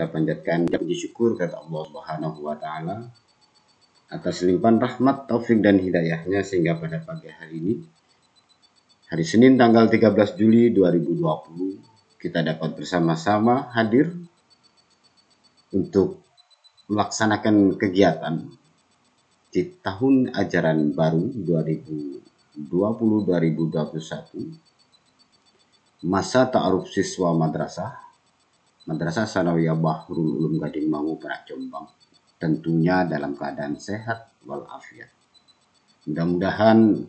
kita panjatkan puji syukur kepada Allah Subhanahu wa taala atas limpahan rahmat, taufik dan hidayahnya sehingga pada pagi hari ini, hari Senin tanggal 13 Juli 2020, kita dapat bersama-sama hadir untuk melaksanakan kegiatan di tahun ajaran baru 2020-2021, masa ta'aruf siswa Madrasah Sanawiyah Bahrul Ulum Gading Mangu, Perak, Jombang, tentunya dalam keadaan sehat walafiat. Mudah-mudahan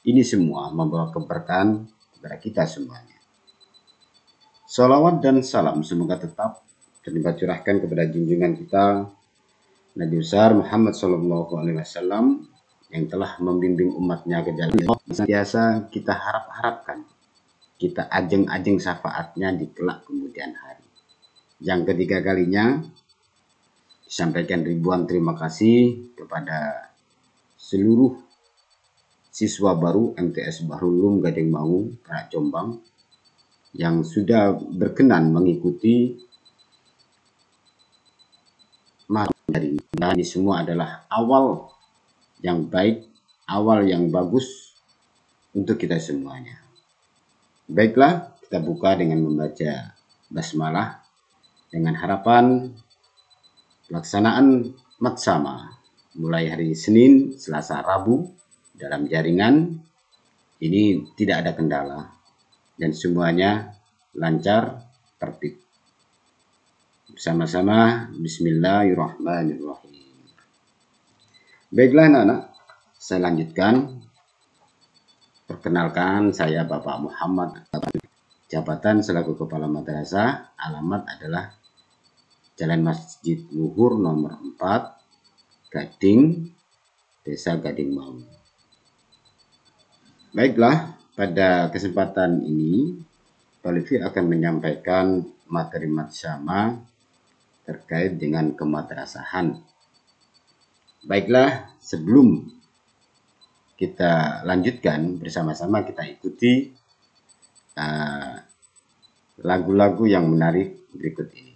ini semua membawa keberkahan kepada kita semuanya. Salawat dan salam semoga tetap terlibat curahkan kepada junjungan kita Nabi besar Muhammad SAW yang telah membimbing umatnya ke jalan yang biasa kita harapkan, kita ajeng-ajeng syafaatnya di kelak kemudian hari. Yang ketiga kalinya disampaikan ribuan terima kasih kepada seluruh siswa baru MTS Bahrul Ulum Gading Mangu, Perak, Jombang yang sudah berkenan mengikuti materi. Dan ini semua adalah awal yang baik, awal yang bagus untuk kita semuanya. Baiklah, kita buka dengan membaca basmalah dengan harapan pelaksanaan matsama mulai hari Senin, Selasa, Rabu dalam jaringan ini tidak ada kendala dan semuanya lancar, tertib. Bersama-sama Bismillahirrahmanirrahim. Baiklah anak-anak, saya lanjutkan. Perkenalkan, saya Bapak Muhammad. Jabatan selaku Kepala Madrasah, alamat adalah Jalan Masjid Luhur nomor 4, Gading, Desa Gading Mangu. Baiklah, pada kesempatan ini, Pak Lutfi akan menyampaikan materi matsama terkait dengan kemadrasahan. Baiklah, sebelum kita lanjutkan bersama-sama, kita ikuti lagu-lagu yang menarik berikut ini.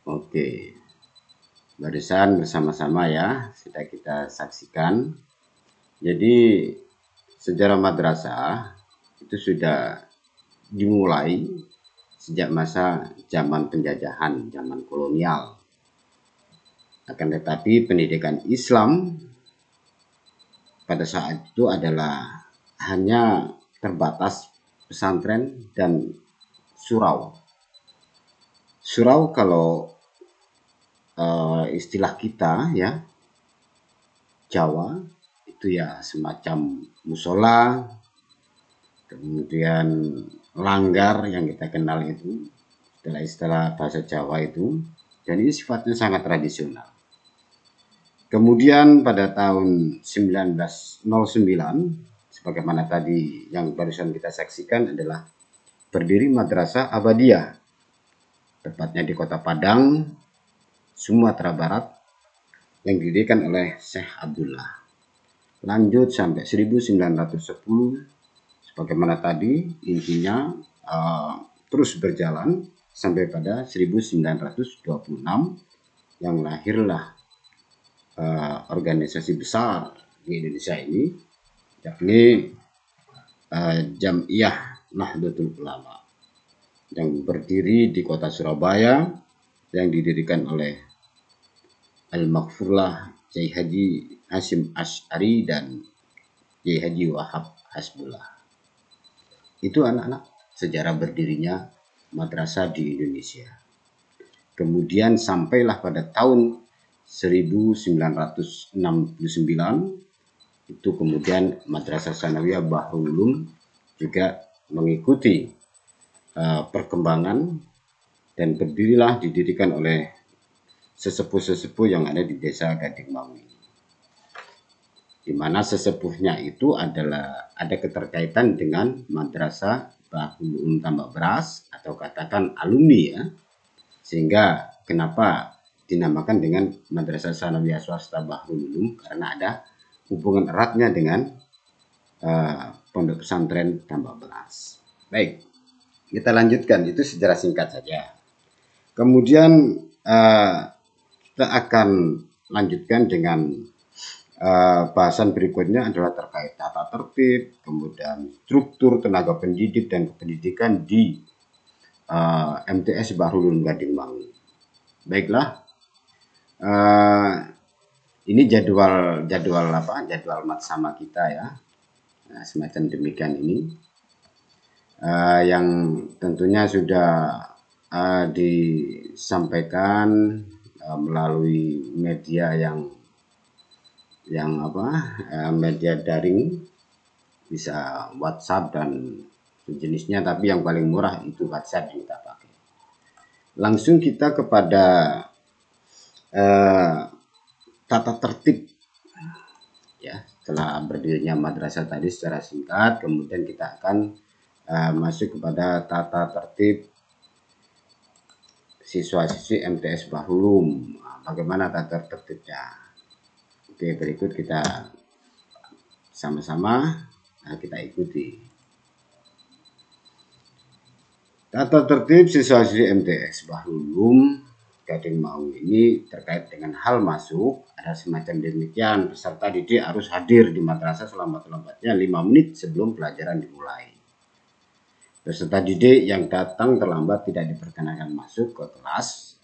Oke, barisan bersama-sama ya, sudah kita saksikan. Jadi sejarah madrasah itu sudah dimulai sejak masa zaman penjajahan, zaman kolonial. Akan tetapi pendidikan Islam pada saat itu adalah hanya terbatas pesantren dan surau. Surau kalau istilah kita ya Jawa itu ya semacam musola, kemudian langgar yang kita kenal itu istilah bahasa Jawa itu, dan ini sifatnya sangat tradisional. Kemudian pada tahun 1909 sebagaimana tadi yang barusan kita saksikan adalah berdiri Madrasah Ahmadiyah, tepatnya di Kota Padang, Sumatera Barat, yang didirikan oleh Syekh Abdullah. Lanjut sampai 1910, sebagaimana tadi intinya terus berjalan sampai pada 1926 yang lahirlah organisasi besar di Indonesia ini, yakni Jam'iyah Nahdlatul Ulama yang berdiri di kota Surabaya, yang didirikan oleh Al-Maghfurlah Kiai Haji Hasyim Asy'ari dan Kiai Haji Wahab Hasbullah. Itu anak-anak sejarah berdirinya madrasah di Indonesia. Kemudian sampailah pada tahun 1969 itu kemudian Madrasah Tsanawiyah Bahrul Ulum juga mengikuti perkembangan dan didirikan oleh sesepuh-sesepuh yang ada di desa Gading Maui. Di mana sesepuhnya itu adalah ada keterkaitan dengan Madrasah Bahrul Ulum Tambak Beras atau katakan alumni ya. Sehingga kenapa dinamakan dengan Madrasah Tsanawiyah Swasta Bahrul Ulum, karena ada hubungan eratnya dengan pondok pesantren Tambak Beras. Baik, kita lanjutkan, itu sejarah singkat saja. Kemudian kita akan lanjutkan dengan bahasan berikutnya adalah terkait tata tertib, kemudian struktur tenaga pendidik dan kependidikan di MTS Bahrul Ulum Gading Maui. Baiklah, ini jadwal mat sama kita ya. Nah, semacam demikian ini yang tentunya sudah disampaikan melalui media media daring, bisa WhatsApp dan jenisnya, tapi yang paling murah itu WhatsApp yang kita pakai. Langsung kita kepada tata tertib ya. Setelah berdirinya madrasah tadi secara singkat, kemudian kita akan masuk kepada tata tertib siswa-siswi MTS Bahrul Ulum. Bagaimana tata tertibnya? Oke, berikut kita sama-sama kita ikuti. Tata tertib siswa-siswi MTS Bahrul Ulum Gading Maui ini terkait dengan hal masuk ada semacam demikian. Peserta didik harus hadir di madrasah selambat-lambatnya 5 menit sebelum pelajaran dimulai. Peserta didik yang datang terlambat tidak diperkenankan masuk ke kelas,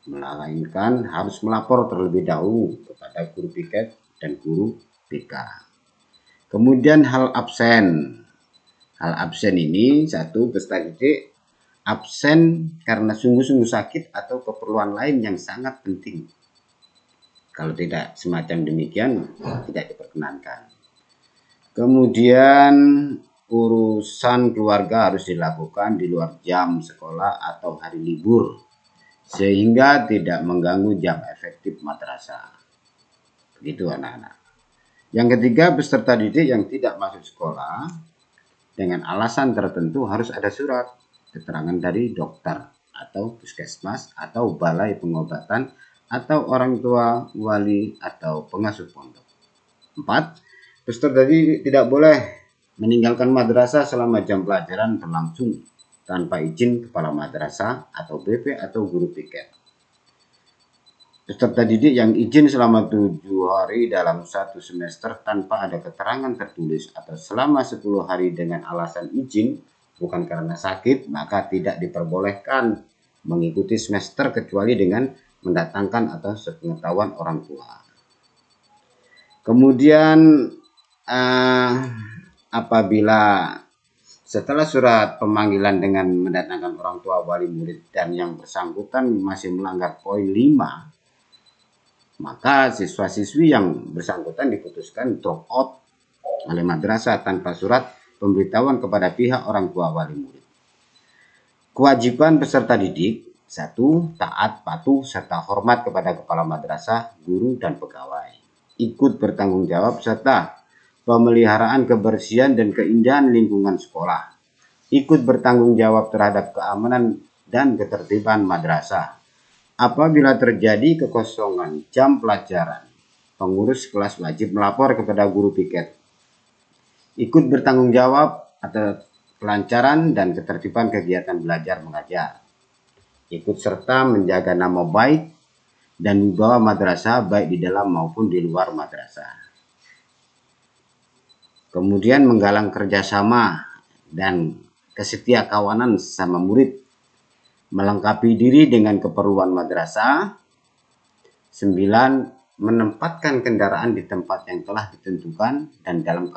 melainkan harus melapor terlebih dahulu kepada guru piket dan guru BK. Kemudian hal absen. Hal absen ini, satu, peserta didik absen karena sungguh-sungguh sakit atau keperluan lain yang sangat penting. Kalau tidak semacam demikian, tidak diperkenankan. Kemudian urusan keluarga harus dilakukan di luar jam sekolah atau hari libur, sehingga tidak mengganggu jam efektif madrasah. Begitu anak-anak. Yang ketiga, peserta didik yang tidak masuk sekolah dengan alasan tertentu harus ada surat keterangan dari dokter atau puskesmas atau balai pengobatan atau orang tua, wali atau pengasuh pondok. 4. Peserta didik tidak boleh meninggalkan madrasah selama jam pelajaran berlangsung tanpa izin kepala madrasah atau BP atau guru piket. Peserta didik yang izin selama 7 hari dalam 1 semester tanpa ada keterangan tertulis atau selama 10 hari dengan alasan izin bukan karena sakit, maka tidak diperbolehkan mengikuti semester kecuali dengan mendatangkan atau sepengetahuan orang tua. Kemudian apabila setelah surat pemanggilan dengan mendatangkan orang tua, wali murid dan yang bersangkutan masih melanggar poin 5, maka siswa-siswi yang bersangkutan diputuskan drop out oleh madrasah tanpa surat pemberitahuan kepada pihak orang tua wali murid. Kewajiban peserta didik: 1. Taat, patuh, serta hormat kepada kepala madrasah, guru, dan pegawai. Ikut bertanggung jawab serta pemeliharaan kebersihan dan keindahan lingkungan sekolah. Ikut bertanggung jawab terhadap keamanan dan ketertiban madrasah. Apabila terjadi kekosongan jam pelajaran, pengurus kelas wajib melapor kepada guru piket. Ikut bertanggung jawab atas kelancaran dan ketertiban kegiatan belajar mengajar. Ikut serta menjaga nama baik dan wibawa madrasah baik di dalam maupun di luar madrasah. Kemudian menggalang kerjasama dan kesetiakawanan sesama murid. Melengkapi diri dengan keperluan madrasah. 9. Menempatkan kendaraan di tempat yang telah ditentukan dan dalam